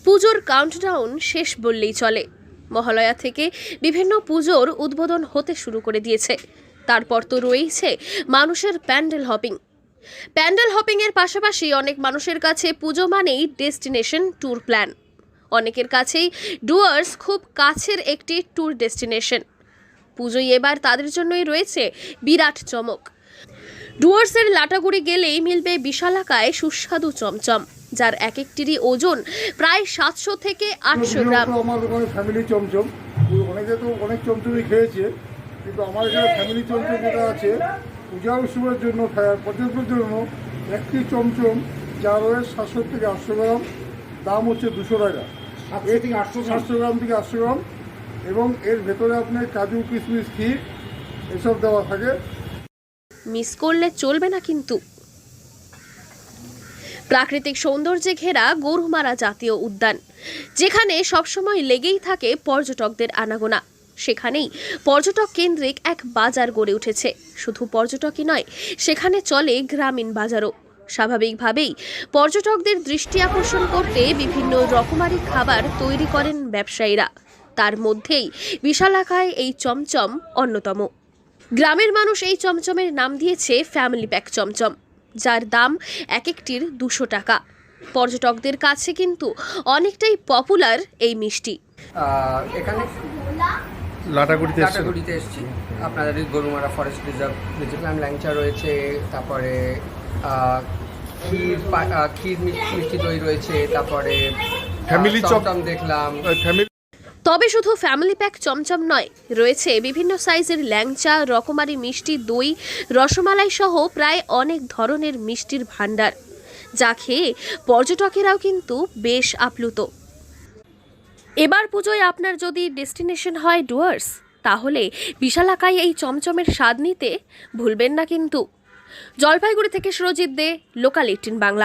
পুজোর কাউন্টডাউন শেষ বললেই চলে। মহালয়া থেকে বিভিন্ন পুজোর উদ্বোধন হতে শুরু করে দিয়েছে। তারপর তো রয়েছে মানুষের প্যান্ডেল হপিং। প্যান্ডেল হপিংয়ের পাশাপাশি অনেক মানুষের কাছে পুজো মানেই ডেস্টিনেশন ট্যুর প্ল্যান। অনেকের কাছেই ডুয়ার্স খুব কাছের একটি ট্যুর ডেস্টিনেশন। পুজোয় এবার তাদের জন্যই রয়েছে বিরাট চমক। ডুয়ার্সের লাটাগুড়ি গেলেই মিলবে বিশালাকায় সুস্বাদু চমচম, যার এক একটিরই ওজন প্রায় 700 থেকে 800 গ্রাম। আমার ওখানে ফ্যামিলি চমচম, অনেকে তো অনেক চমচমই খেয়েছে, কিন্তু আমার এখানে ফ্যামিলি চমচম যেটা আছে পূজা উৎসবের জন্য পর্যটনের জন্য একটি চমচম যার ওয়েট 700 থেকে 800 গ্রাম, দাম হচ্ছে 200 টাকা। 700 গ্রাম থেকে 800 গ্রাম, এবং এর ভেতরে আপনার কাজু কিশমিশ ক্ষীর এসব দেওয়া থাকে। মিস করলে চলবে না কিন্তু। প্রাকৃতিক সৌন্দর্যে ঘেরা গরুমারা জাতীয় উদ্যান, যেখানে সবসময় লেগেই থাকে পর্যটকদের আনাগোনা। সেখানেই পর্যটক কেন্দ্রিক এক বাজার গড়ে উঠেছে। শুধু পর্যটকই নয়, সেখানে চলে গ্রামীণ বাজারও। স্বাভাবিকভাবেই পর্যটকদের দৃষ্টি আকর্ষণ করতে বিভিন্ন রকমারি খাবার তৈরি করেন ব্যবসায়ীরা। তার মধ্যেই বিশালাকায় এই চমচম অন্যতম। গ্রামের মানুষ এই চমচমের নাম দিয়েছে ফ্যামিলি প্যাক চমচম, যার দাম এক একটির 200 টাকা। পর্যটকদের কাছে কিন্তু অনেকটাই পপুলার এই মিষ্টি। এখানে লাটাগুড়িতে এসেছি। আপনাদের গরুমারা ফরেস্ট রিজার্ভ দেখলাম, ল্যাংচা রয়েছে, তারপরে ক্ষীর মিষ্টি দই রয়েছে, তারপরে ফ্যামিলি চমচম দেখলাম। তবে শুধু ফ্যামিলি প্যাক চমচম নয়, রয়েছে বিভিন্ন সাইজের ল্যাংচা, রকমারি মিষ্টি দই, রসমালাই সহ প্রায় অনেক ধরনের মিষ্টির ভাণ্ডার, যা খেয়ে পর্যটকেরাও কিন্তু বেশ আপ্লুত। এবার পুজোয় আপনার যদি ডেস্টিনেশন হয় ডুয়ার্স, তাহলে বিশালাকায় এই চমচমের স্বাদ নিতে ভুলবেন না কিন্তু। জলপাইগুড়ি থেকে সুরজিৎ দে, লোকাল 18 বাংলা।